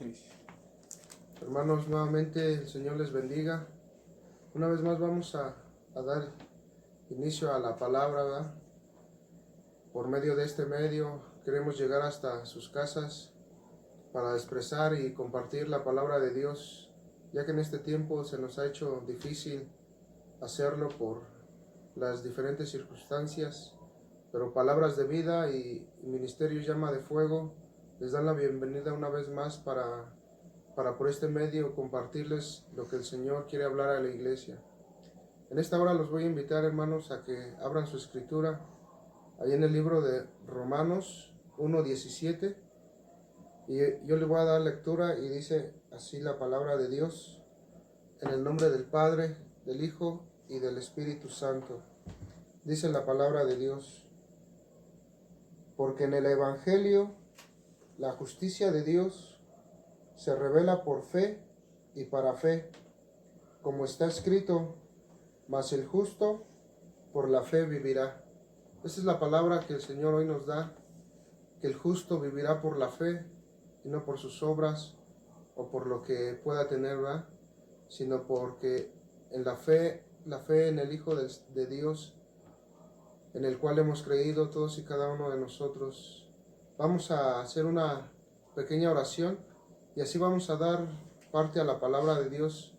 Patricia. Hermanos, nuevamente el Señor les bendiga. Una vez más vamos a dar inicio a la palabra, ¿verdad? Por medio de este medio queremos llegar hasta sus casas para expresar y compartir la palabra de Dios, ya que en este tiempo se nos ha hecho difícil hacerlo por las diferentes circunstancias, pero Palabras de Vida y Ministerio Llama de Fuego les dan la bienvenida una vez más para por este medio compartirles lo que el Señor quiere hablar a la iglesia. En esta hora los voy a invitar, hermanos, a que abran su escritura ahí en el libro de Romanos 1:17, y yo les voy a dar lectura y dice así la palabra de Dios: en el nombre del Padre, del Hijo y del Espíritu Santo. Dice la palabra de Dios: porque en el Evangelio la justicia de Dios se revela por fe y para fe, como está escrito: mas el justo por la fe vivirá. Esa es la palabra que el Señor hoy nos da, que el justo vivirá por la fe y no por sus obras o por lo que pueda tener, ¿verdad? Sino porque en la fe en el Hijo de Dios, en el cual hemos creído todos y cada uno de nosotros. Vamos a hacer una pequeña oración y así vamos a dar parte a la palabra de Dios,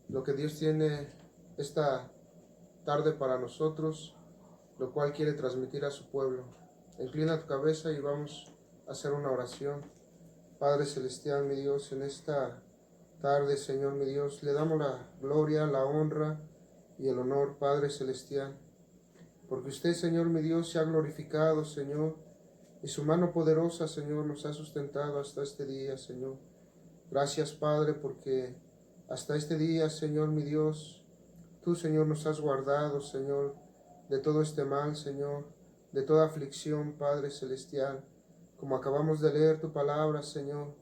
lo que Dios tiene esta tarde para nosotros, lo cual quiere transmitir a su pueblo. Inclina tu cabeza y vamos a hacer una oración. Padre celestial, mi Dios, en esta tarde, Señor, mi Dios, le damos la gloria, la honra y el honor, Padre celestial, porque usted, Señor, mi Dios, se ha glorificado, Señor, y su mano poderosa, Señor, nos ha sustentado hasta este día, Señor. Gracias, Padre, porque hasta este día, Señor, mi Dios, tú, Señor, nos has guardado, Señor, de todo este mal, Señor, de toda aflicción, Padre celestial. Como acabamos de leer tu palabra, Señor,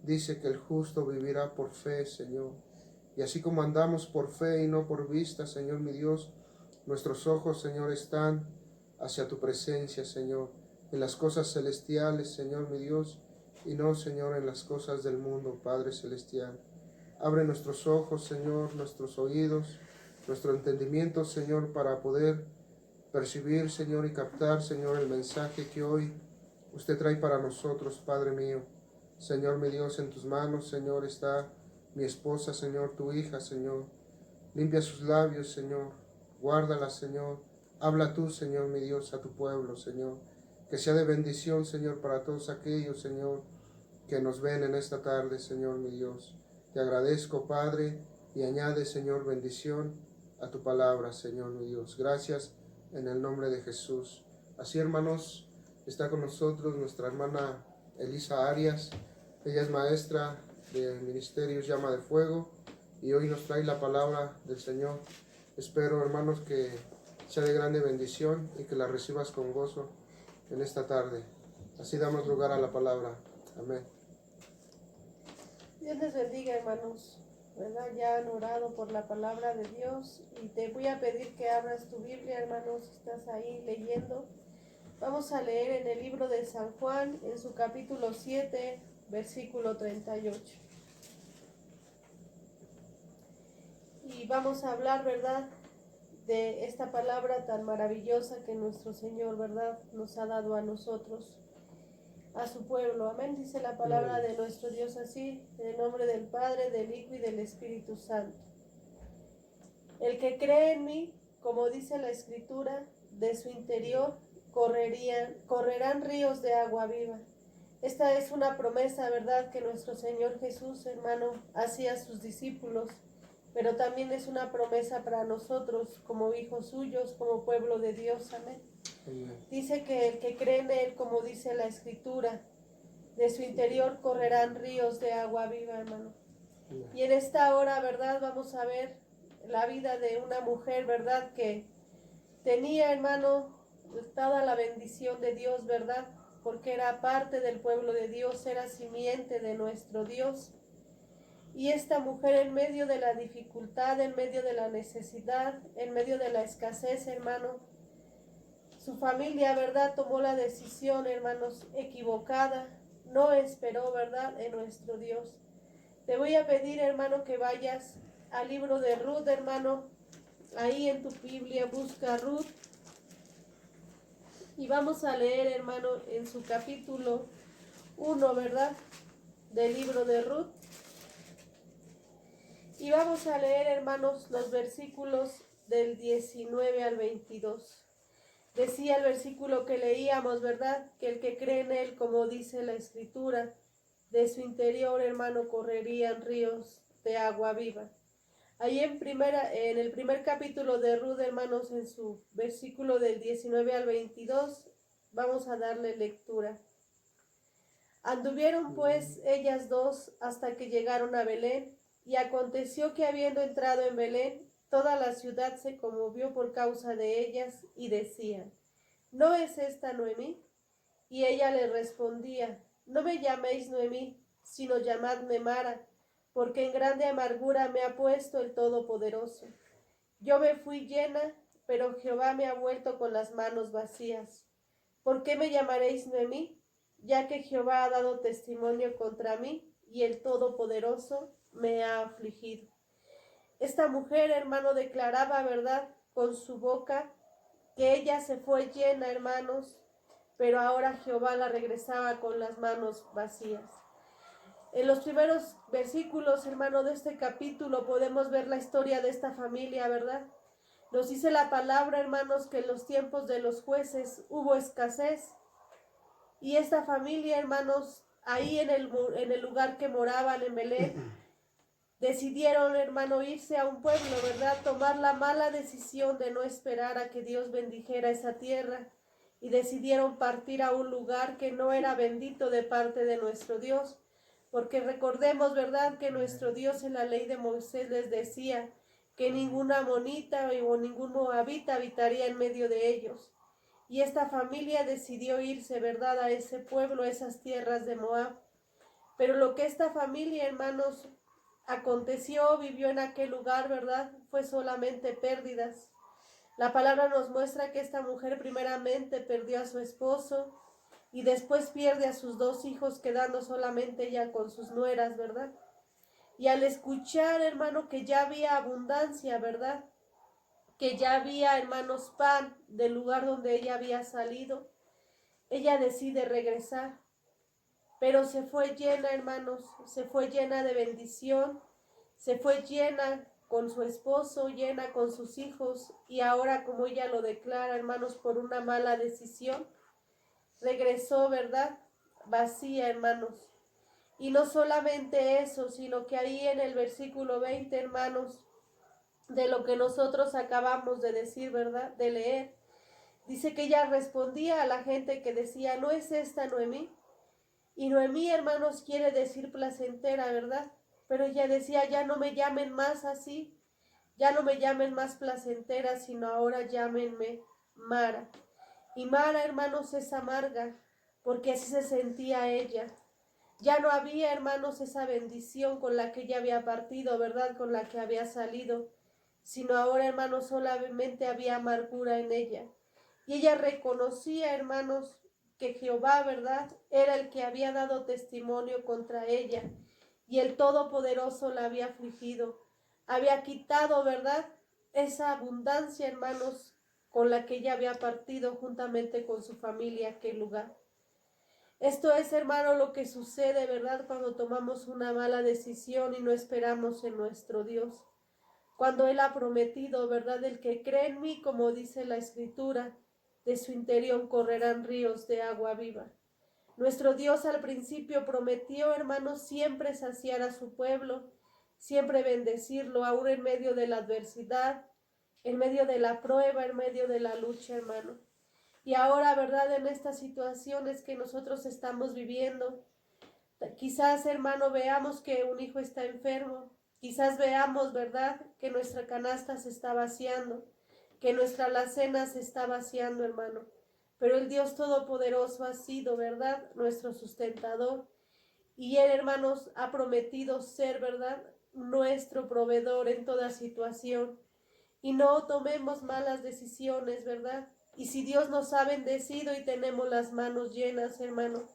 dice que el justo vivirá por fe, Señor. Y así como andamos por fe y no por vista, Señor, mi Dios, nuestros ojos, Señor, están hacia tu presencia, Señor, en las cosas celestiales, Señor, mi Dios, y no, Señor, en las cosas del mundo, Padre celestial. Abre nuestros ojos, Señor, nuestros oídos, nuestro entendimiento, Señor, para poder percibir, Señor, y captar, Señor, el mensaje que hoy usted trae para nosotros, Padre mío. Señor, mi Dios, en tus manos, Señor, está mi esposa, Señor, tu hija, Señor. Limpia sus labios, Señor. Guárdala, Señor. Habla tú, Señor, mi Dios, a tu pueblo, Señor. Que sea de bendición, Señor, para todos aquellos, Señor, que nos ven en esta tarde, Señor, mi Dios. Te agradezco, Padre, y añade, Señor, bendición a tu palabra, Señor, mi Dios. Gracias en el nombre de Jesús. Así, hermanos, está con nosotros nuestra hermana Elisa Arias. Ella es maestra del Ministerio Llama de Fuego y hoy nos trae la palabra del Señor. Espero, hermanos, que sea de grande bendición y que la recibas con gozo en esta tarde. Así damos lugar a la palabra. Amén. Dios les bendiga, hermanos, ¿verdad? Ya han orado por la palabra de Dios y te voy a pedir que abras tu Biblia, hermanos, si estás ahí leyendo. Vamos a leer en el libro de San Juan, en su capítulo 7, versículo 38. Y vamos a hablar, ¿verdad?, de esta palabra tan maravillosa que nuestro Señor, ¿verdad?, nos ha dado a nosotros, a su pueblo. Amén. Dice la palabra de nuestro Dios así: en el nombre del Padre, del Hijo y del Espíritu Santo. El que cree en mí, como dice la Escritura, de su interior correrán ríos de agua viva. Esta es una promesa, ¿verdad?, que nuestro Señor Jesús, hermano, hacía a sus discípulos, pero también es una promesa para nosotros como hijos suyos, como pueblo de Dios. Amén. Dice que el que cree en Él, como dice la Escritura, de su interior correrán ríos de agua viva, hermano. Y en esta hora, ¿verdad?, vamos a ver la vida de una mujer, ¿verdad?, que tenía, hermano, toda la bendición de Dios, ¿verdad?, porque era parte del pueblo de Dios, era simiente de nuestro Dios. Y esta mujer, en medio de la dificultad, en medio de la necesidad, en medio de la escasez, hermano, su familia, ¿verdad?, tomó la decisión, hermanos, equivocada no esperó, ¿verdad?, en nuestro Dios. Te voy a pedir, hermano, que vayas al libro de Ruth, hermano. Ahí en tu Biblia busca Ruth. Y vamos a leer, hermano, en su capítulo 1, ¿verdad?, del libro de Ruth. Y vamos a leer, hermanos, los versículos del 19 al 22. Decía el versículo que leíamos, ¿verdad?, que el que cree en él, como dice la Escritura, de su interior, hermano, correrían ríos de agua viva. Ahí en el primer capítulo de Ruth, hermanos, en su versículo del 19 al 22, vamos a darle lectura. Anduvieron pues ellas dos hasta que llegaron a Belén, y aconteció que habiendo entrado en Belén, toda la ciudad se conmovió por causa de ellas, y decían: ¿no es esta Noemí? Y ella le respondía: no me llaméis Noemí, sino llamadme Mara, porque en grande amargura me ha puesto el Todopoderoso. Yo me fui llena, pero Jehová me ha vuelto con las manos vacías. ¿Por qué me llamaréis Noemí? Ya que Jehová ha dado testimonio contra mí, y el Todopoderoso me ha afligido. Esta mujer, hermano, declaraba, ¿verdad?, con su boca, que ella se fue llena, hermanos, pero ahora Jehová la regresaba con las manos vacías. En los primeros versículos, hermano, de este capítulo podemos ver la historia de esta familia, ¿verdad? Nos dice la palabra, hermanos, que en los tiempos de los jueces hubo escasez, y esta familia, hermanos, ahí en el lugar que moraban en Belén, decidieron, hermano, irse a un pueblo, ¿verdad? Tomar la mala decisión de no esperar a que Dios bendijera esa tierra, y decidieron partir a un lugar que no era bendito de parte de nuestro Dios, porque recordemos, ¿verdad?, que nuestro Dios en la ley de Moisés les decía que ninguna amonita o ningún moabita habitaría en medio de ellos. Y esta familia decidió irse, ¿verdad?, a ese pueblo, a esas tierras de Moab. Pero lo que esta familia, hermanos, aconteció, vivió en aquel lugar, ¿verdad?, fue solamente pérdidas. La palabra nos muestra que esta mujer primeramente perdió a su esposo y después pierde a sus dos hijos, quedando solamente ella con sus nueras, ¿verdad? Y al escuchar, hermano, que ya había abundancia, ¿verdad?, que ya había, hermanos, pan del lugar donde ella había salido, ella decide regresar. Pero se fue llena, hermanos, se fue llena de bendición, se fue llena con su esposo, llena con sus hijos, y ahora, como ella lo declara, hermanos, por una mala decisión, regresó, ¿verdad?, vacía, hermanos. Y no solamente eso, sino que ahí en el versículo 20, hermanos, de lo que nosotros acabamos de decir, ¿verdad?, de leer, dice que ella respondía a la gente que decía: ¿no es esta Noemí? Y Noemí, hermanos, quiere decir placentera, ¿verdad? Pero ella decía: ya no me llamen más así, ya no me llamen más placentera, sino ahora llámenme Mara. Y Mara, hermanos, es amarga, porque así se sentía ella. Ya no había, hermanos, esa bendición con la que ella había partido, ¿verdad?, con la que había salido, sino ahora, hermanos, solamente había amargura en ella. Y ella reconocía, hermanos, que Jehová, ¿verdad?, era el que había dado testimonio contra ella, y el Todopoderoso la había afligido. Había quitado, ¿verdad?, esa abundancia, hermanos, con la que ella había partido juntamente con su familia a aquel lugar. Esto es, hermano, lo que sucede, ¿verdad?, cuando tomamos una mala decisión y no esperamos en nuestro Dios. Cuando Él ha prometido, ¿verdad?, el que cree en mí, como dice la Escritura, de su interior correrán ríos de agua viva. Nuestro Dios al principio prometió, hermanos, siempre saciar a su pueblo, siempre bendecirlo, aún en medio de la adversidad, en medio de la prueba, en medio de la lucha, hermano. Y ahora, ¿verdad?, en estas situaciones que nosotros estamos viviendo, quizás, hermano, veamos que un hijo está enfermo, quizás veamos, ¿verdad?, que nuestra canasta se está vaciando, que nuestra alacena se está vaciando, hermano. Pero el Dios Todopoderoso ha sido, ¿verdad?, nuestro sustentador. Y Él, hermanos, ha prometido ser, ¿verdad?, nuestro proveedor en toda situación. Y no tomemos malas decisiones, ¿verdad? Y si Dios nos ha bendecido y tenemos las manos llenas, hermano,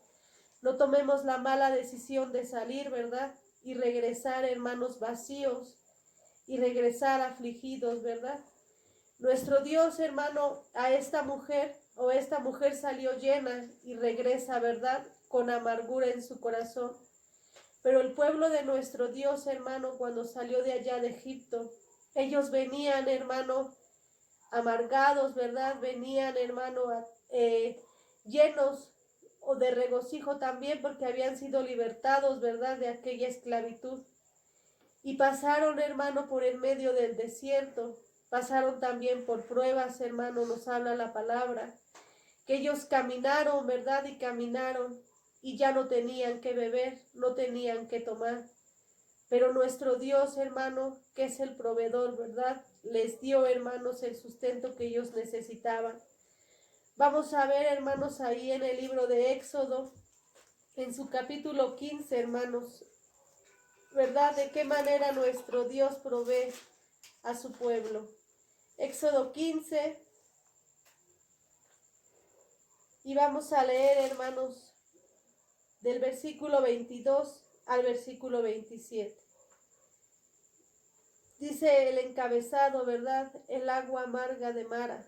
No tomemos la mala decisión de salir, ¿verdad? Y regresar, hermanos, vacíos y regresar afligidos, ¿verdad? Nuestro Dios, hermano, a esta mujer esta mujer salió llena y regresa, ¿verdad? Con amargura en su corazón. Pero el pueblo de nuestro Dios, hermano, cuando salió de allá de Egipto, ellos venían, hermano, amargados, ¿verdad? Venían, hermano, llenos o de regocijo también porque habían sido libertados, ¿verdad? De aquella esclavitud. Y pasaron, hermano, por el medio del desierto. Pasaron también por pruebas, hermano, nos habla la palabra. Que ellos caminaron, ¿verdad? Y caminaron y ya no tenían que beber, no tenían que tomar. Pero nuestro Dios, hermano, que es el proveedor, ¿verdad? Les dio, hermanos, el sustento que ellos necesitaban. Vamos a ver, hermanos, ahí en el libro de Éxodo, en su capítulo 15, hermanos, ¿verdad? De qué manera nuestro Dios provee a su pueblo. Éxodo 15, y vamos a leer, hermanos, del versículo 22 al versículo 27. Dice el encabezado, ¿verdad? El agua amarga de Mara.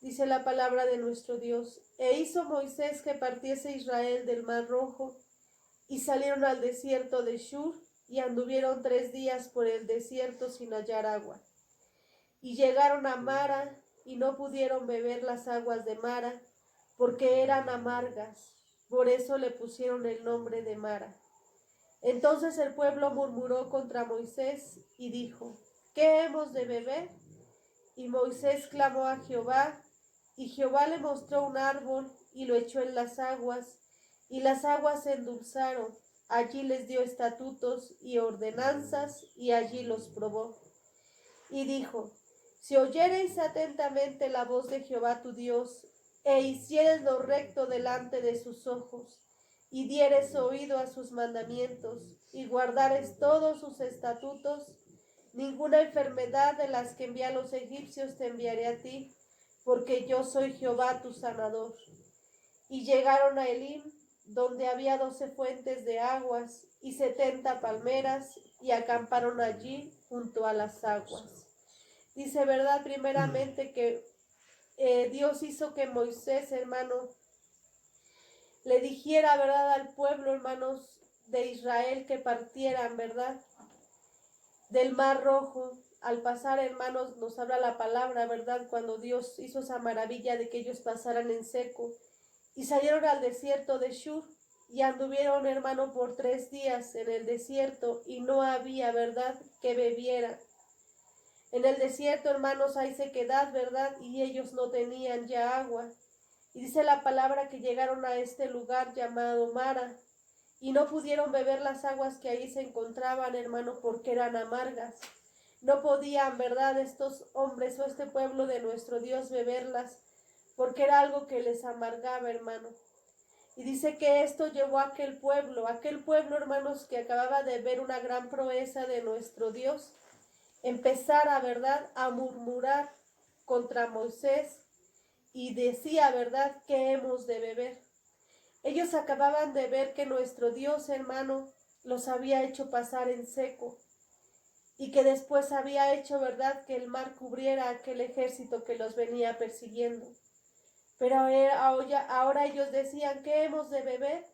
Dice la palabra de nuestro Dios. E hizo Moisés que partiese Israel del mar Rojo, y salieron al desierto de Shur, y anduvieron 3 días por el desierto sin hallar agua. Y llegaron a Mara, y no pudieron beber las aguas de Mara, porque eran amargas. Por eso le pusieron el nombre de Mara. Entonces el pueblo murmuró contra Moisés y dijo: ¿qué hemos de beber? Y Moisés clamó a Jehová, y Jehová le mostró un árbol y lo echó en las aguas, y las aguas se endulzaron. Allí les dio estatutos y ordenanzas, y allí los probó. Y dijo: si oyereis atentamente la voz de Jehová tu Dios, e hiciereis lo recto delante de sus ojos, y diereis oído a sus mandamientos, y guardareis todos sus estatutos, ninguna enfermedad de las que envía a los egipcios te enviaré a ti, porque yo soy Jehová tu sanador. Y llegaron a Elim, donde había 12 fuentes de aguas y 70 palmeras, y acamparon allí junto a las aguas. Dice, ¿verdad? Primeramente que Dios hizo que Moisés, hermano, le dijera, ¿verdad? Al pueblo, hermanos, de Israel que partieran, ¿verdad? Del mar Rojo. Al pasar, hermanos, nos habla la palabra, ¿verdad? Cuando Dios hizo esa maravilla de que ellos pasaran en seco. Y salieron al desierto de Shur, y anduvieron, hermano, por 3 días en el desierto, y no había, ¿verdad?, que bebieran. En el desierto, hermanos, hay sequedad, ¿verdad? Y ellos no tenían ya agua. Y dice la palabra que llegaron a este lugar llamado Mara, y no pudieron beber las aguas que ahí se encontraban, hermano, porque eran amargas. No podían, ¿verdad?, estos hombres o este pueblo de nuestro Dios beberlas, porque era algo que les amargaba, hermano. Y dice que esto llevó a aquel pueblo, hermanos, que acababa de ver una gran proeza de nuestro Dios, empezara, ¿verdad?, a murmurar contra Moisés, y decía, ¿verdad?, que hemos de beber. Ellos acababan de ver que nuestro Dios, hermano, los había hecho pasar en seco, y que después había hecho, ¿verdad?, que el mar cubriera aquel ejército que los venía persiguiendo. Pero ahora ellos decían, ¿qué hemos de beber?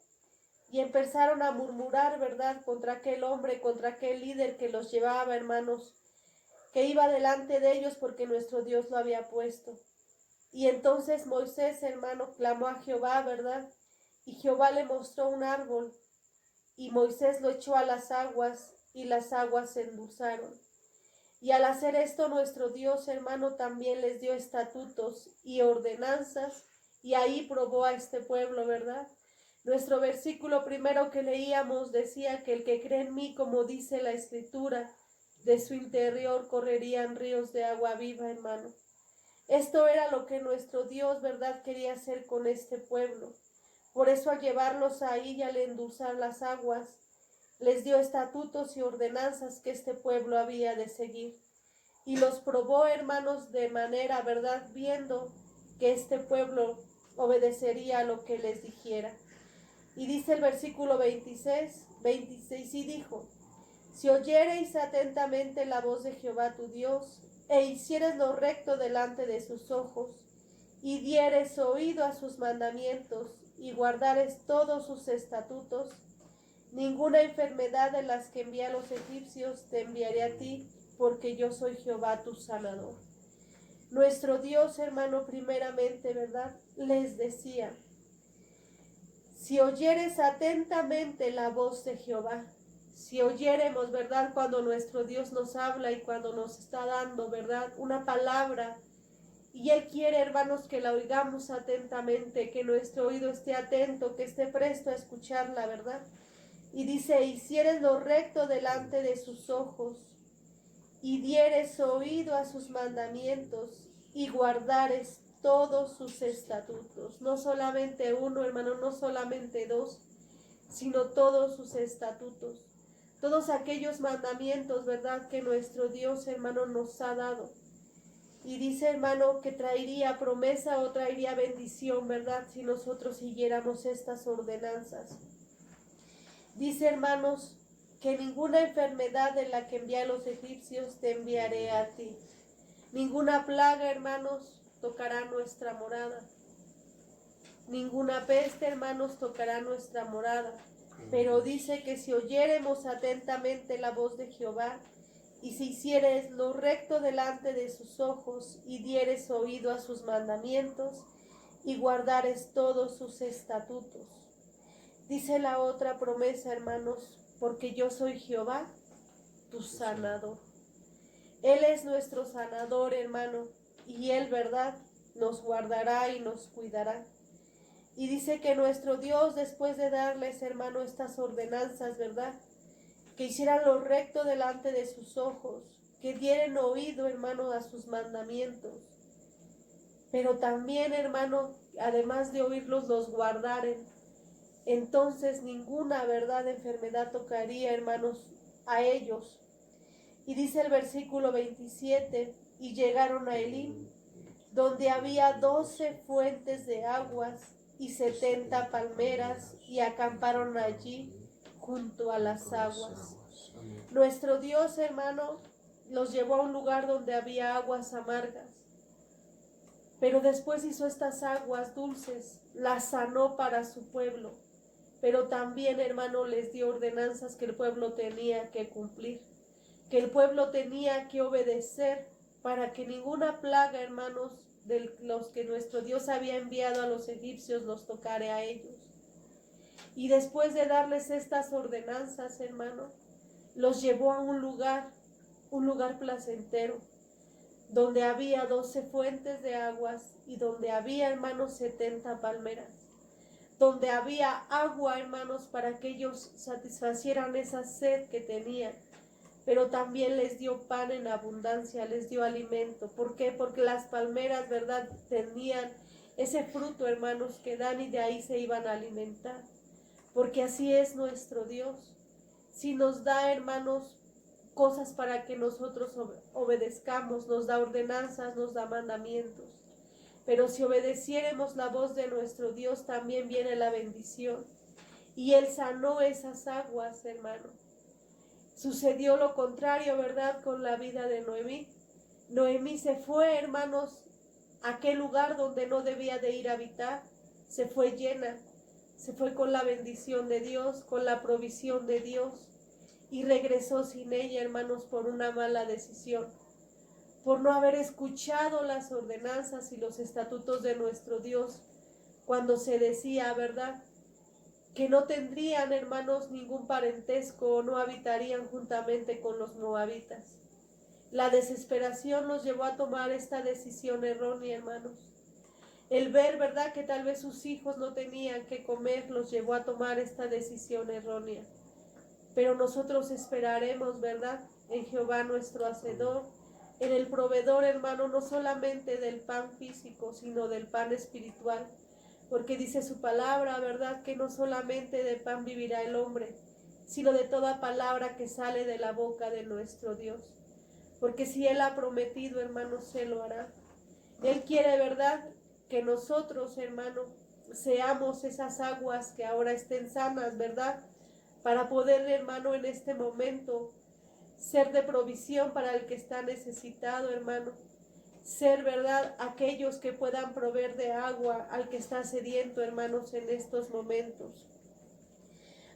Y empezaron a murmurar, ¿verdad?, contra aquel hombre, contra aquel líder que los llevaba, hermanos, que iba delante de ellos porque nuestro Dios lo había puesto. Y entonces Moisés, hermano, clamó a Jehová, ¿verdad? Y Jehová le mostró un árbol, y Moisés lo echó a las aguas, y las aguas se endulzaron. Y al hacer esto, nuestro Dios, hermano, también les dio estatutos y ordenanzas, y ahí probó a este pueblo, ¿verdad? Nuestro versículo primero que leíamos decía que el que cree en mí, como dice la Escritura, de su interior correrían ríos de agua viva, hermano. Esto era lo que nuestro Dios, ¿verdad?, quería hacer con este pueblo. Por eso al llevarlos ahí y al endulzar las aguas, les dio estatutos y ordenanzas que este pueblo había de seguir. Y los probó, hermanos, de manera, ¿verdad?, viendo que este pueblo obedecería a lo que les dijera. Y dice el versículo 26, y dijo: si oyereis atentamente la voz de Jehová tu Dios, e hicieres lo recto delante de sus ojos, y dieres oído a sus mandamientos, y guardares todos sus estatutos, ninguna enfermedad de las que envié a los egipcios te enviaré a ti, porque yo soy Jehová tu sanador. Nuestro Dios, hermano, primeramente, ¿verdad?, les decía: si oyeres atentamente la voz de Jehová, si oyéremos, ¿verdad?, cuando nuestro Dios nos habla y cuando nos está dando, ¿verdad?, una palabra, y Él quiere, hermanos, que la oigamos atentamente, que nuestro oído esté atento, que esté presto a escucharla, ¿verdad? Y dice: hicieres lo recto delante de sus ojos, y dieres oído a sus mandamientos, y guardares todos sus estatutos. No solamente uno, hermano, no solamente dos, sino todos sus estatutos. Todos aquellos mandamientos, ¿verdad?, que nuestro Dios, hermano, nos ha dado. Y dice, hermano, que traería promesa o traería bendición, ¿verdad?, si nosotros siguiéramos estas ordenanzas. Dice, hermanos, que ninguna enfermedad de la que envié a los egipcios te enviaré a ti. Ninguna plaga, hermanos, tocará nuestra morada. Ninguna peste, hermanos, tocará nuestra morada. Pero dice que si oyéremos atentamente la voz de Jehová, y si hicieres lo recto delante de sus ojos, y dieres oído a sus mandamientos, y guardares todos sus estatutos. Dice la otra promesa, hermanos: porque yo soy Jehová, tu sanador. Él es nuestro sanador, hermano, y Él, ¿verdad?, nos guardará y nos cuidará. Y dice que nuestro Dios, después de darles, hermano, estas ordenanzas, ¿verdad?, que hicieran lo recto delante de sus ojos, que dieran oído, hermano, a sus mandamientos, pero también, hermano, además de oírlos, los guardaren. Entonces ninguna, ¿verdad?, enfermedad tocaría, hermanos, a ellos. Y dice el versículo 27, y llegaron a Elim, donde había 12 fuentes de aguas y 70 palmeras, y acamparon allí junto a las aguas. Nuestro Dios, hermano, los llevó a un lugar donde había aguas amargas, pero después hizo estas aguas dulces, las sanó para su pueblo, pero también, hermano, les dio ordenanzas que el pueblo tenía que cumplir, que el pueblo tenía que obedecer para que ninguna plaga, hermanos, de los que nuestro Dios había enviado a los egipcios los tocare a ellos. Y después de darles estas ordenanzas, hermano, los llevó a un lugar placentero, donde había 12 fuentes de aguas y donde había, hermanos, 70 palmeras, donde había agua, hermanos, para que ellos satisfacieran esa sed que tenían, pero también les dio pan en abundancia, les dio alimento. ¿Por qué? Porque las palmeras, ¿verdad?, tenían ese fruto, hermanos, que dan, y de ahí se iban a alimentar. Porque así es nuestro Dios. Si nos da, hermanos, cosas para que nosotros obedezcamos, nos da ordenanzas, nos da mandamientos. Pero si obedeciéremos la voz de nuestro Dios, también viene la bendición. Y Él sanó esas aguas, hermano. Sucedió lo contrario, ¿verdad?, con la vida de Noemí. Noemí se fue, hermanos, a aquel lugar donde no debía de ir a habitar. Se fue llena, se fue con la bendición de Dios, con la provisión de Dios, y regresó sin ella, hermanos, por una mala decisión, por no haber escuchado las ordenanzas y los estatutos de nuestro Dios, cuando se decía, ¿verdad?, que no tendrían, hermanos, ningún parentesco o no habitarían juntamente con los moabitas. La desesperación los llevó a tomar esta decisión errónea, hermanos. El ver, ¿verdad?, que tal vez sus hijos no tenían que comer, los llevó a tomar esta decisión errónea. Pero nosotros esperaremos, ¿verdad?, en Jehová nuestro Hacedor, en el proveedor, hermano, no solamente del pan físico, sino del pan espiritual. Porque dice su palabra, ¿verdad?, que no solamente de pan vivirá el hombre, sino de toda palabra que sale de la boca de nuestro Dios. Porque si Él ha prometido, hermanos, Él lo hará. Él quiere, ¿verdad?, que nosotros, hermano, seamos esas aguas que ahora estén sanas, ¿verdad? Para poder, hermano, en este momento ser de provisión para el que está necesitado, hermano. Ser, ¿verdad?, aquellos que puedan proveer de agua al que está sediento, hermanos, en estos momentos.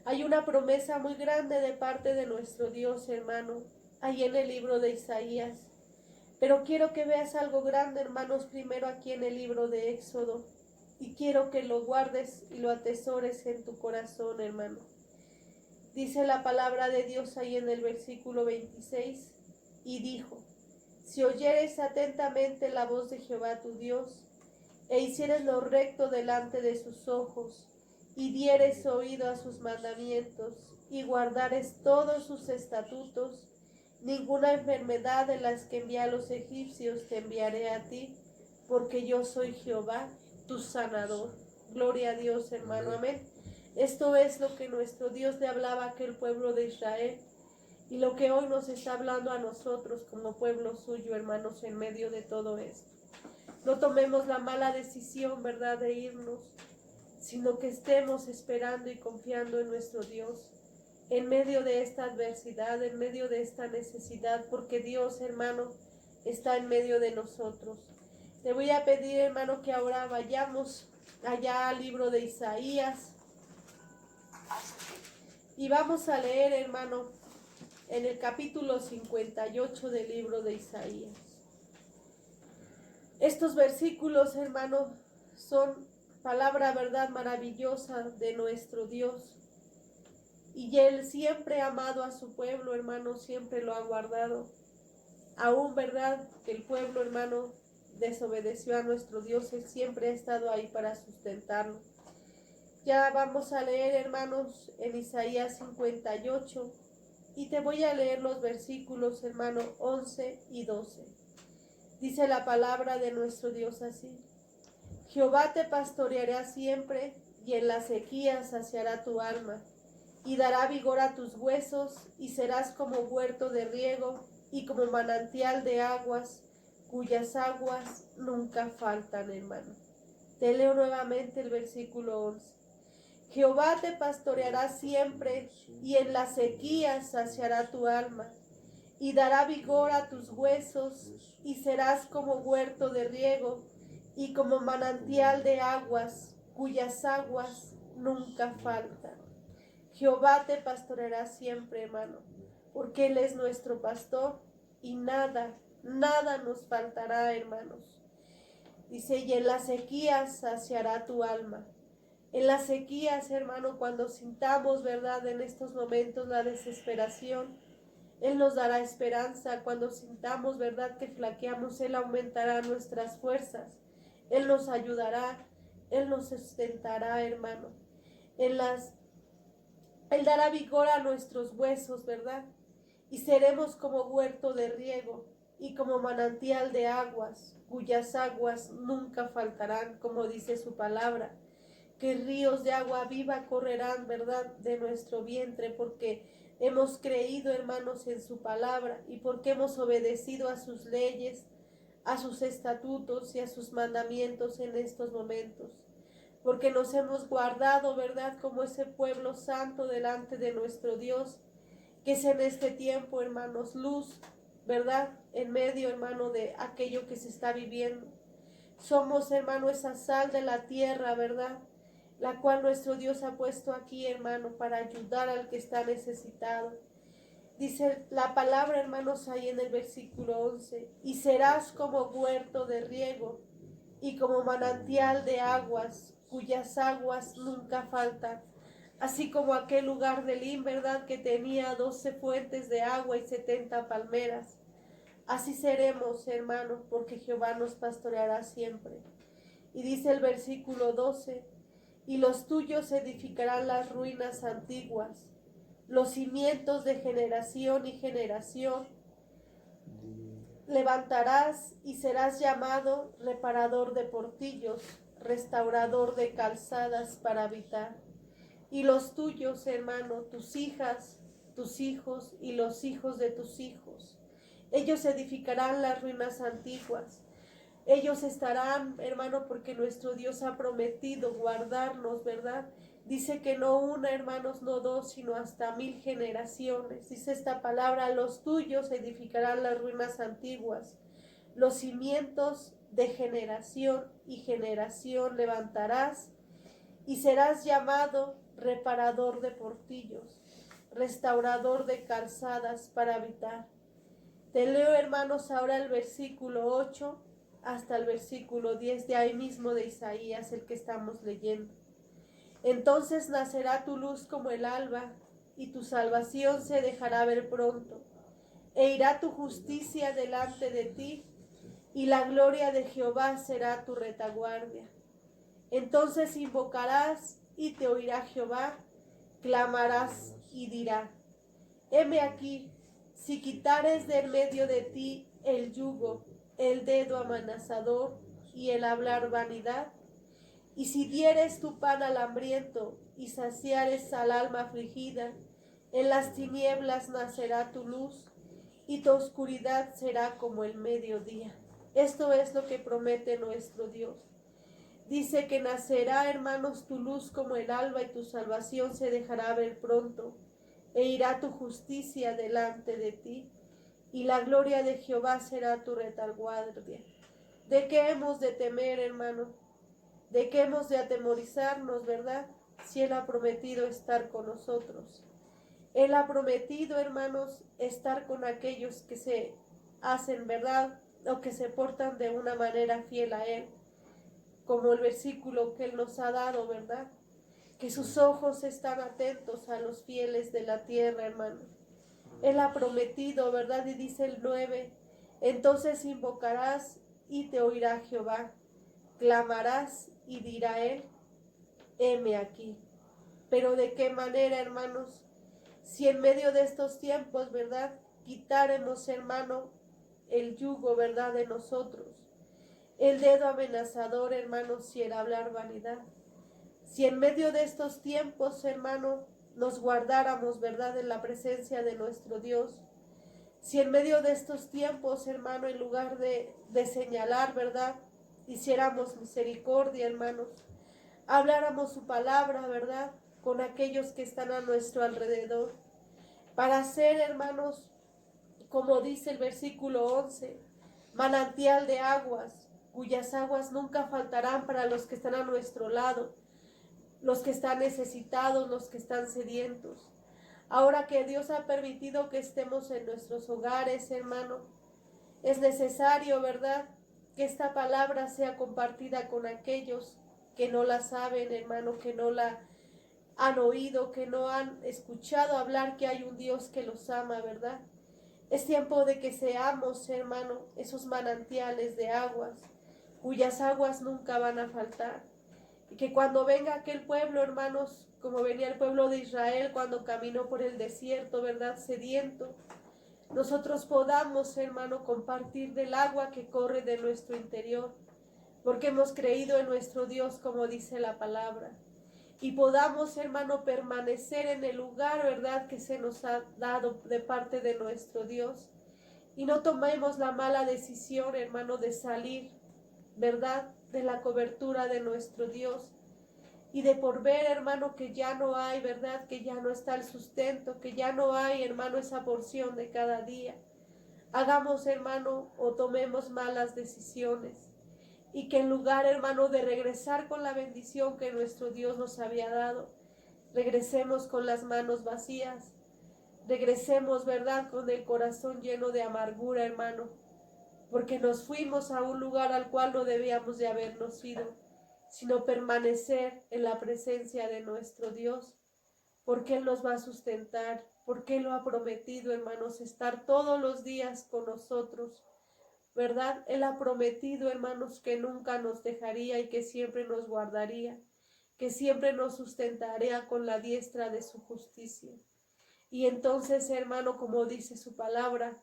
Hay una promesa muy grande de parte de nuestro Dios, hermano, ahí en el libro de Isaías. Pero quiero que veas algo grande, hermanos, primero aquí en el libro de Éxodo. Y quiero que lo guardes y lo atesores en tu corazón, hermano. Dice la palabra de Dios ahí en el versículo 26, y dijo: si oyeres atentamente la voz de Jehová tu Dios, e hicieres lo recto delante de sus ojos, y dieres oído a sus mandamientos, y guardares todos sus estatutos, ninguna enfermedad de las que envié a los egipcios te enviaré a ti, porque yo soy Jehová, tu sanador. Gloria a Dios, hermano, amén. Esto es lo que nuestro Dios le hablaba a aquel pueblo de Israel, y lo que hoy nos está hablando a nosotros como pueblo suyo, hermanos, en medio de todo esto. No tomemos la mala decisión, ¿verdad?, de irnos, sino que estemos esperando y confiando en nuestro Dios, en medio de esta adversidad, en medio de esta necesidad, porque Dios, hermano, está en medio de nosotros. Le voy a pedir, hermano, que ahora vayamos allá al libro de Isaías, y vamos a leer, hermano, en el capítulo 58 del libro de Isaías. Estos versículos, hermano, son palabra, verdad, maravillosa de nuestro Dios. Y Él siempre ha amado a su pueblo, hermano, siempre lo ha guardado. Aún, verdad, que el pueblo, hermano, desobedeció a nuestro Dios, Él siempre ha estado ahí para sustentarlo. Ya vamos a leer, hermanos, en Isaías 58, y te voy a leer los versículos, hermano, 11 y 12. Dice la palabra de nuestro Dios así: Jehová te pastoreará siempre, y en la sequía saciará tu alma, y dará vigor a tus huesos, y serás como huerto de riego, y como manantial de aguas, cuyas aguas nunca faltan, hermano. Te leo nuevamente el versículo 11. Jehová te pastoreará siempre, y en la sequía saciará tu alma, y dará vigor a tus huesos, y serás como huerto de riego, y como manantial de aguas, cuyas aguas nunca faltan. Jehová te pastoreará siempre, hermano, porque Él es nuestro pastor, y nada nos faltará, hermanos. Dice, y en la sequía saciará tu alma. En las sequías, hermano, cuando sintamos, verdad, en estos momentos la desesperación, Él nos dará esperanza. Cuando sintamos, verdad, que flaqueamos, Él aumentará nuestras fuerzas. Él nos ayudará, Él nos sustentará, hermano. Él dará vigor a nuestros huesos, ¿verdad? Y seremos como huerto de riego y como manantial de aguas, cuyas aguas nunca faltarán, como dice su palabra. Que ríos de agua viva correrán, ¿verdad?, de nuestro vientre, porque hemos creído, hermanos, en su palabra, y porque hemos obedecido a sus leyes, a sus estatutos y a sus mandamientos en estos momentos. Porque nos hemos guardado, ¿verdad?, como ese pueblo santo delante de nuestro Dios, que es en este tiempo, hermanos, luz, ¿verdad?, en medio, hermano, de aquello que se está viviendo. Somos, hermano, esa sal de la tierra, ¿verdad?, la cual nuestro Dios ha puesto aquí, hermano, para ayudar al que está necesitado. Dice la palabra, hermanos, ahí en el versículo 11, y serás como huerto de riego y como manantial de aguas, cuyas aguas nunca faltan. Así como aquel lugar de Elín, ¿verdad?, que tenía 12 fuentes de agua y 70 palmeras. Así seremos, hermanos, porque Jehová nos pastoreará siempre. Y dice el versículo 12, y los tuyos edificarán las ruinas antiguas, los cimientos de generación y generación. Levantarás y serás llamado reparador de portillos, restaurador de calzadas para habitar. Y los tuyos, hermano, tus hijas, tus hijos y los hijos de tus hijos, ellos edificarán las ruinas antiguas, Ellos estarán, hermano, porque nuestro Dios ha prometido guardarnos, ¿verdad? Dice que no una, hermanos, no dos, sino hasta 1000 generaciones. Dice esta palabra, los tuyos edificarán las ruinas antiguas, los cimientos de generación y generación levantarás, y serás llamado reparador de portillos, restaurador de calzadas para habitar. Te leo, hermanos, ahora el versículo 8 hasta el versículo 10 de ahí mismo de Isaías, el que estamos leyendo. Entonces nacerá tu luz como el alba, y tu salvación se dejará ver pronto, e irá tu justicia delante de ti, y la gloria de Jehová será tu retaguardia. Entonces invocarás y te oirá Jehová, clamarás y dirá, heme aquí. Si quitares de en medio de ti el yugo, el dedo amenazador y el hablar vanidad, y si dieres tu pan al hambriento y saciares al alma afligida, en las tinieblas nacerá tu luz, y tu oscuridad será como el mediodía. Esto es lo que promete nuestro Dios. Dice que nacerá, hermanos, tu luz como el alba, y tu salvación se dejará ver pronto, e irá tu justicia delante de ti, y la gloria de Jehová será tu retaguardia. ¿De qué hemos de temer, hermano? ¿De qué hemos de atemorizarnos, verdad? Si Él ha prometido estar con nosotros. Él ha prometido, hermanos, estar con aquellos que se hacen, verdad, o que se portan de una manera fiel a Él, como el versículo que Él nos ha dado, ¿verdad? Que sus ojos están atentos a los fieles de la tierra, hermano. Él ha prometido, ¿verdad? Y dice el 9, entonces invocarás y te oirá Jehová, clamarás y dirá Él, heme aquí. Pero ¿de qué manera, hermanos? Si en medio de estos tiempos, ¿verdad? Quitáremos, hermano, el yugo, ¿verdad? De nosotros. El dedo amenazador, hermano, si el hablar vanidad. Si en medio de estos tiempos, hermano, nos guardáramos, ¿verdad? En la presencia de nuestro Dios. Si en medio de estos tiempos, hermano, en lugar de señalar, ¿verdad? Hiciéramos misericordia, hermanos. Habláramos su palabra, ¿verdad? Con aquellos que están a nuestro alrededor. Para ser, hermanos, como dice el versículo 11, manantial de aguas, cuyas aguas nunca faltarán para los que están a nuestro lado, los que están necesitados, los que están sedientos. Ahora que Dios ha permitido que estemos en nuestros hogares, hermano, es necesario, ¿verdad?, que esta palabra sea compartida con aquellos que no la saben, hermano, que no la han oído, que no han escuchado hablar que hay un Dios que los ama, ¿verdad? Es tiempo de que seamos, hermano, esos manantiales de aguas, cuyas aguas nunca van a faltar. Y que cuando venga aquel pueblo, hermanos, como venía el pueblo de Israel cuando caminó por el desierto, ¿verdad?, sediento, nosotros podamos, hermano, compartir del agua que corre de nuestro interior, porque hemos creído en nuestro Dios, como dice la palabra. Y podamos, hermano, permanecer en el lugar, ¿verdad?, que se nos ha dado de parte de nuestro Dios. Y no tomemos la mala decisión, hermano, de salir, ¿verdad?, de la cobertura de nuestro Dios. Y de por ver, hermano, que ya no hay, ¿verdad?, que ya no está el sustento, que ya no hay, hermano, esa porción de cada día. Hagamos, hermano, o tomemos malas decisiones. Y que en lugar, hermano, de regresar con la bendición que nuestro Dios nos había dado, regresemos con las manos vacías. Regresemos, ¿verdad?, con el corazón lleno de amargura, hermano, porque nos fuimos a un lugar al cual no debíamos de habernos ido, sino permanecer en la presencia de nuestro Dios, porque Él nos va a sustentar, porque Él lo ha prometido, hermanos, estar todos los días con nosotros, ¿verdad? Él ha prometido, hermanos, que nunca nos dejaría y que siempre nos guardaría, que siempre nos sustentaría con la diestra de su justicia. Y entonces, hermano, como dice su palabra,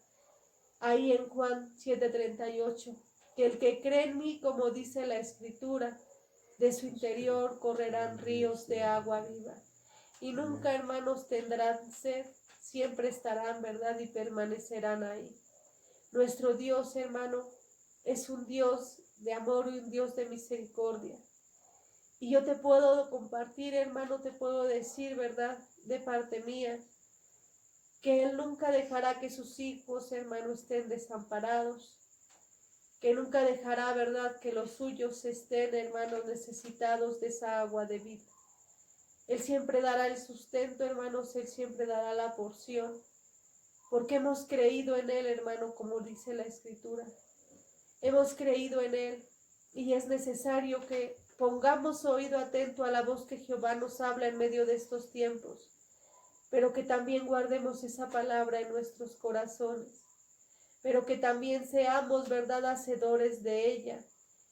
ahí en Juan 7:38, que el que cree en mí, como dice la Escritura, de su interior correrán ríos de agua viva. Y nunca, hermanos, tendrán sed, siempre estarán, ¿verdad?, y permanecerán ahí. Nuestro Dios, hermano, es un Dios de amor y un Dios de misericordia. Y yo te puedo compartir, hermano, te puedo decir, ¿verdad?, de parte mía, que Él nunca dejará que sus hijos, hermano, estén desamparados, que nunca dejará, ¿verdad?, que los suyos estén, hermanos, necesitados de esa agua de vida. Él siempre dará el sustento, hermanos, Él siempre dará la porción, porque hemos creído en Él, hermano, como dice la Escritura. Hemos creído en Él y es necesario que pongamos oído atento a la voz que Jehová nos habla en medio de estos tiempos, pero que también guardemos esa palabra en nuestros corazones, pero que también seamos, verdad, hacedores de ella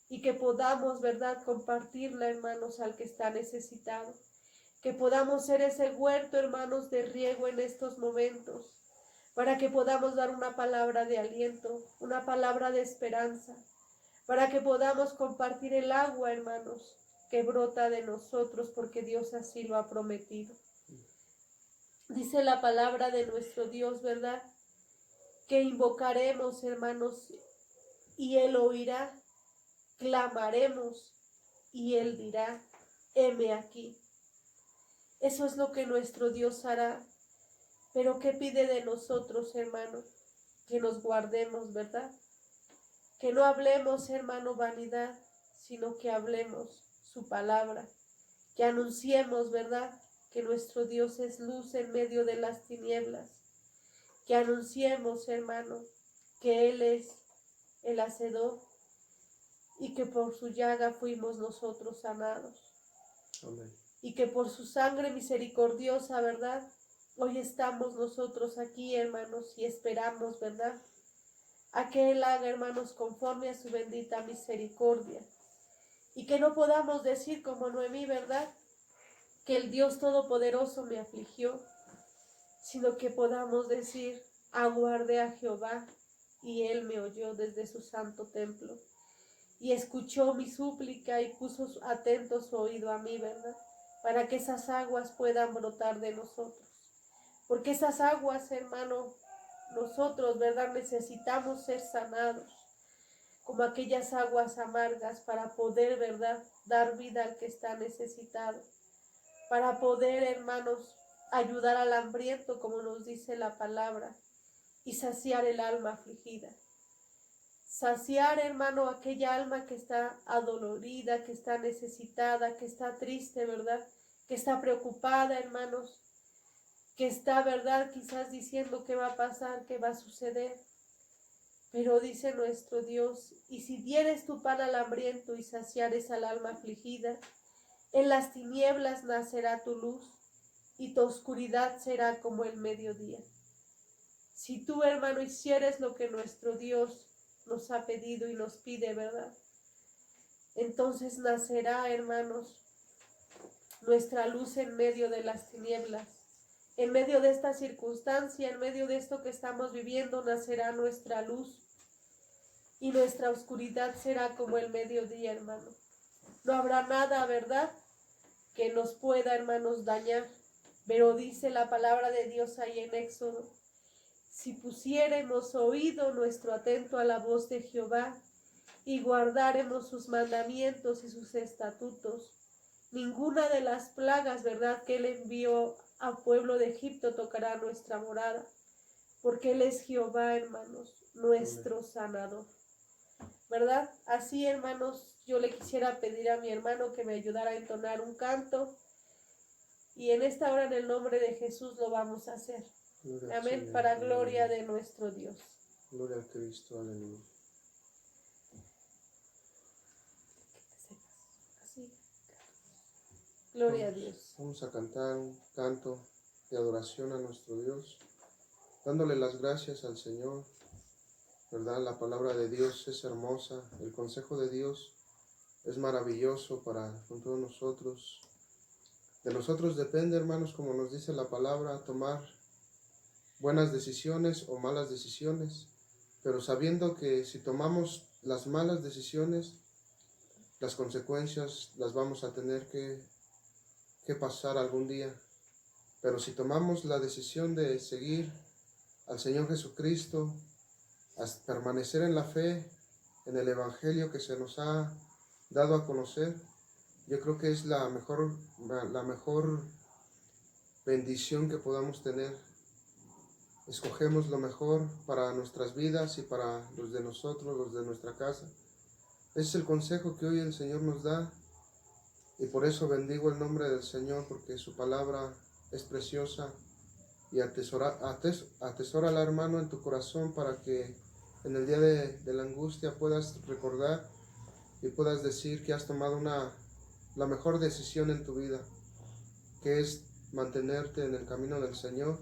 y que podamos, verdad, compartirla, hermanos, al que está necesitado, que podamos ser ese huerto, hermanos, de riego en estos momentos, para que podamos dar una palabra de aliento, una palabra de esperanza, para que podamos compartir el agua, hermanos, que brota de nosotros, porque Dios así lo ha prometido. Dice la palabra de nuestro Dios, ¿verdad?, que invocaremos, hermanos, y Él oirá, clamaremos, y Él dirá, heme aquí. Eso es lo que nuestro Dios hará. Pero ¿qué pide de nosotros, hermano? Que nos guardemos, ¿verdad? Que no hablemos, hermano, vanidad, sino que hablemos su palabra. Que anunciemos, ¿verdad?, que nuestro Dios es luz en medio de las tinieblas. Que anunciemos, hermano, que Él es el hacedor y que por su llaga fuimos nosotros sanados. Amén. Y que por su sangre misericordiosa, ¿verdad?, hoy estamos nosotros aquí, hermanos, y esperamos, ¿verdad?, a que Él haga, hermanos, conforme a su bendita misericordia. Y que no podamos decir como Noemí, ¿verdad?, que el Dios Todopoderoso me afligió, sino que podamos decir, aguardé a Jehová, y Él me oyó desde su santo templo, y escuchó mi súplica y puso atento su oído a mí, ¿verdad?, para que esas aguas puedan brotar de nosotros. Porque esas aguas, hermano, nosotros, ¿verdad?, necesitamos ser sanados, como aquellas aguas amargas, para poder, ¿verdad?, dar vida al que está necesitado, para poder, hermanos, ayudar al hambriento, como nos dice la palabra, y saciar el alma afligida. Saciar, hermano, aquella alma que está adolorida, que está necesitada, que está triste, ¿verdad?, que está preocupada, hermanos, que está, ¿verdad?, quizás diciendo qué va a pasar, qué va a suceder. Pero dice nuestro Dios, y si dieres tu pan al hambriento y saciares al alma afligida, en las tinieblas nacerá tu luz, y tu oscuridad será como el mediodía. Si tú, hermano, hicieres lo que nuestro Dios nos ha pedido y nos pide, ¿verdad?, entonces nacerá, hermanos, nuestra luz en medio de las tinieblas. En medio de esta circunstancia, en medio de esto que estamos viviendo, nacerá nuestra luz y nuestra oscuridad será como el mediodía, hermano. No habrá nada, ¿verdad?, que nos pueda, hermanos, dañar. Pero dice la palabra de Dios ahí en Éxodo, si pusiéremos oído nuestro atento a la voz de Jehová y guardáremos sus mandamientos y sus estatutos, ninguna de las plagas, ¿verdad?, que Él envió al pueblo de Egipto tocará nuestra morada, porque Él es Jehová, hermanos, nuestro sanador, ¿verdad? Así, hermanos, yo le quisiera pedir a mi hermano que me ayudara a entonar un canto, y en esta hora, en el nombre de Jesús, lo vamos a hacer. Gloria Amén, Señor, para gloria aleluya. de nuestro Dios. Gloria a Cristo, aleluya. Así. Gloria a Dios. Vamos a cantar un canto de adoración a nuestro Dios, dándole las gracias al Señor, ¿verdad? La palabra de Dios es hermosa, el consejo de Dios es maravilloso para con todos nosotros. De nosotros depende, hermanos, como nos dice la palabra, tomar buenas decisiones o malas decisiones, pero sabiendo que si tomamos las malas decisiones, las consecuencias las vamos a tener que pasar algún día. Pero si tomamos la decisión de seguir al Señor Jesucristo, a permanecer en la fe, en el Evangelio que se nos ha dado a conocer. Yo creo que es la mejor bendición que podamos tener. Escogemos lo mejor para nuestras vidas y para los de nosotros, los de nuestra casa. Ese es el consejo que hoy el Señor nos da, y por eso bendigo el nombre del Señor, porque su palabra es preciosa, y atesórala, hermano, en tu corazón, para que en el día de la angustia puedas recordar y puedas decir que has tomado la mejor decisión en tu vida, que es mantenerte en el camino del Señor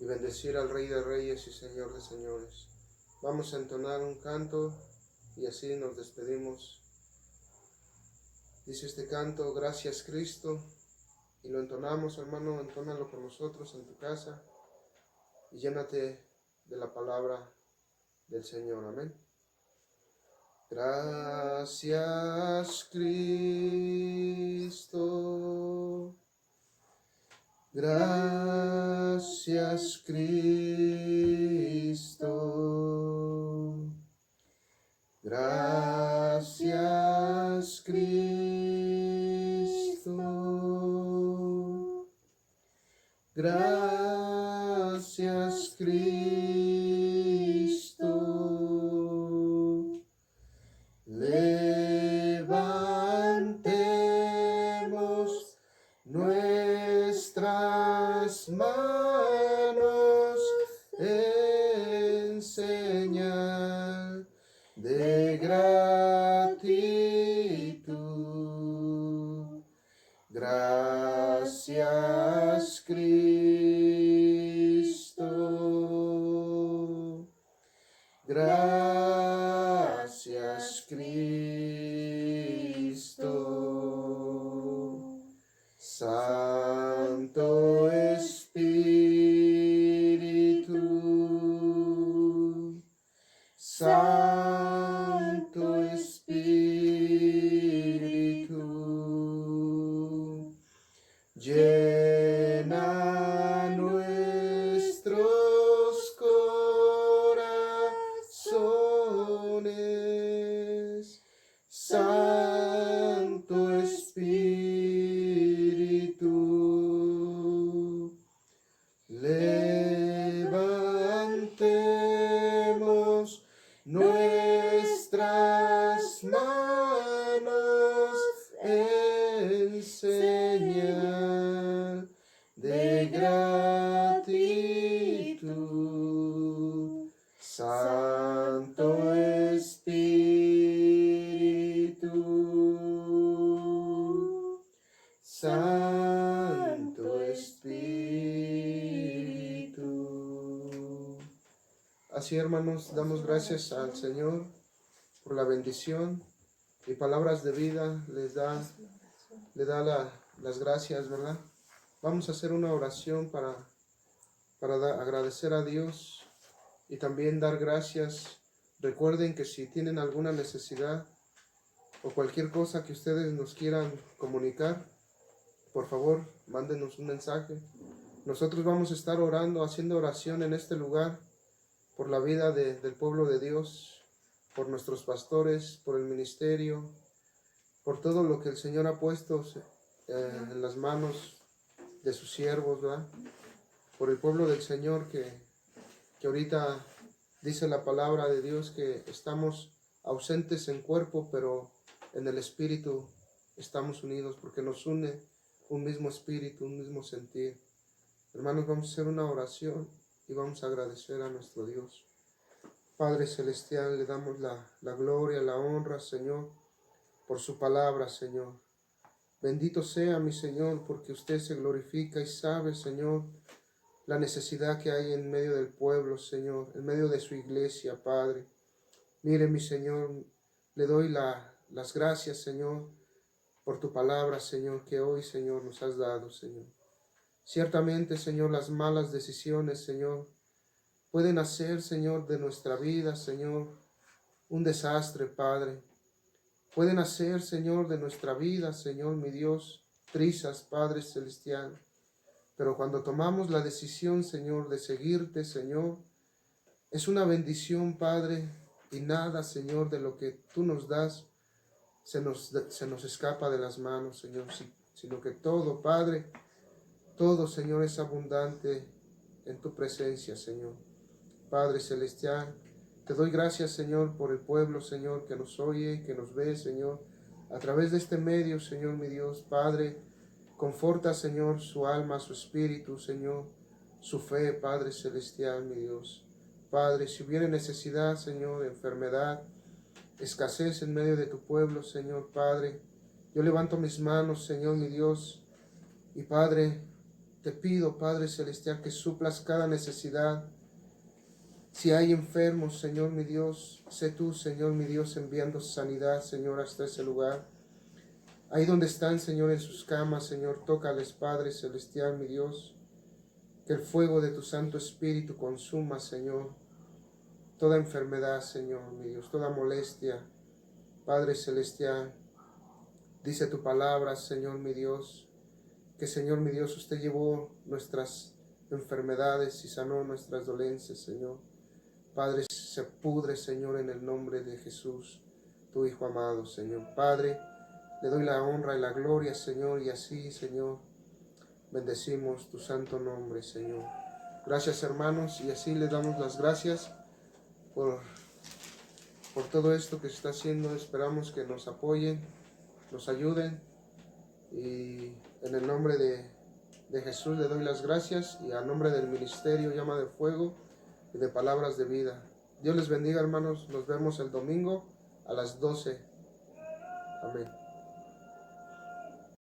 y bendecir al Rey de Reyes y Señor de Señores. Vamos a entonar un canto y así nos despedimos. Dice este canto: gracias Cristo, y lo entonamos, hermano, entónalo con nosotros en tu casa y llénate de la palabra del Señor. Amén. Gracias Cristo, gracias Cristo, gracias Cristo, gracias Cristo. Levantemos nuestras manos en señal de gratitud. Gracias Cristo, gracias Cristo. Santo Espíritu, Santo Espíritu, llena nuestros corazones. Santo Espíritu, levantemos nuestras manos en señal de gratitud. Santo Espíritu, Santo Espíritu. Así, hermanos, damos gracias al Señor por la bendición y palabras de vida. Le da las gracias, ¿verdad? Vamos a hacer una oración para agradecer a Dios y también dar gracias. Recuerden que si tienen alguna necesidad o cualquier cosa que ustedes nos quieran comunicar, por favor, mándenos un mensaje. Nosotros vamos a estar orando, haciendo oración en este lugar por la vida del pueblo de Dios, por nuestros pastores, por el ministerio, por todo lo que el Señor ha puesto en las manos de sus siervos, ¿verdad? Por el pueblo del Señor que ahorita dice la palabra de Dios que estamos ausentes en cuerpo, pero en el espíritu estamos unidos, porque nos une un mismo espíritu, un mismo sentir. Hermanos, vamos a hacer una oración y vamos a agradecer a nuestro Dios. Padre Celestial, le damos la gloria, la honra, Señor, por su palabra, Señor. Bendito sea mi Señor, porque usted se glorifica y sabe, Señor, la necesidad que hay en medio del pueblo, Señor, en medio de su iglesia, Padre. Mire, mi Señor, le doy las gracias, Señor, por tu palabra, Señor, que hoy, Señor, nos has dado, Señor. Ciertamente, Señor, las malas decisiones, Señor, pueden hacer, Señor, de nuestra vida, Señor, un desastre, Padre. Pueden hacer, Señor, de nuestra vida, Señor, mi Dios, trizas, Padre Celestial. Pero cuando tomamos la decisión, Señor, de seguirte, Señor, es una bendición, Padre, y nada, Señor, de lo que tú nos das se nos escapa de las manos, Señor, sino que todo, Padre, todo, Señor, es abundante en tu presencia, Señor. Padre celestial, te doy gracias, Señor, por el pueblo, Señor, que nos oye, que nos ve, Señor, a través de este medio, Señor, mi Dios. Padre, conforta, Señor, su alma, su espíritu, Señor, su fe, Padre celestial, mi Dios. Padre, si hubiera necesidad, Señor, enfermedad, escasez en medio de tu pueblo, Señor, Padre, yo levanto mis manos, Señor, mi Dios, y Padre, te pido, Padre celestial, que suplas cada necesidad. Si hay enfermos, Señor mi Dios, sé tú, Señor mi Dios, enviando sanidad, Señor, hasta ese lugar. Ahí donde están, Señor, en sus camas, Señor, tócales, Padre celestial, mi Dios. Que el fuego de tu Santo Espíritu consuma, Señor, toda enfermedad, Señor, mi Dios, toda molestia. Padre celestial, dice tu palabra, Señor, mi Dios, que, Señor, mi Dios, usted llevó nuestras enfermedades y sanó nuestras dolencias, Señor. Padre, se pudre, Señor, en el nombre de Jesús, tu Hijo amado, Señor. Padre, le doy la honra y la gloria, Señor, y así, Señor, bendecimos tu santo nombre, Señor. Gracias, hermanos, y así le damos las gracias por todo esto que se está haciendo. Esperamos que nos apoyen, nos ayuden, y en el nombre de Jesús le doy las gracias, y a nombre del ministerio Llama de Fuego y de Palabras de Vida. Dios les bendiga, hermanos. Nos vemos el domingo a las 12. Amén.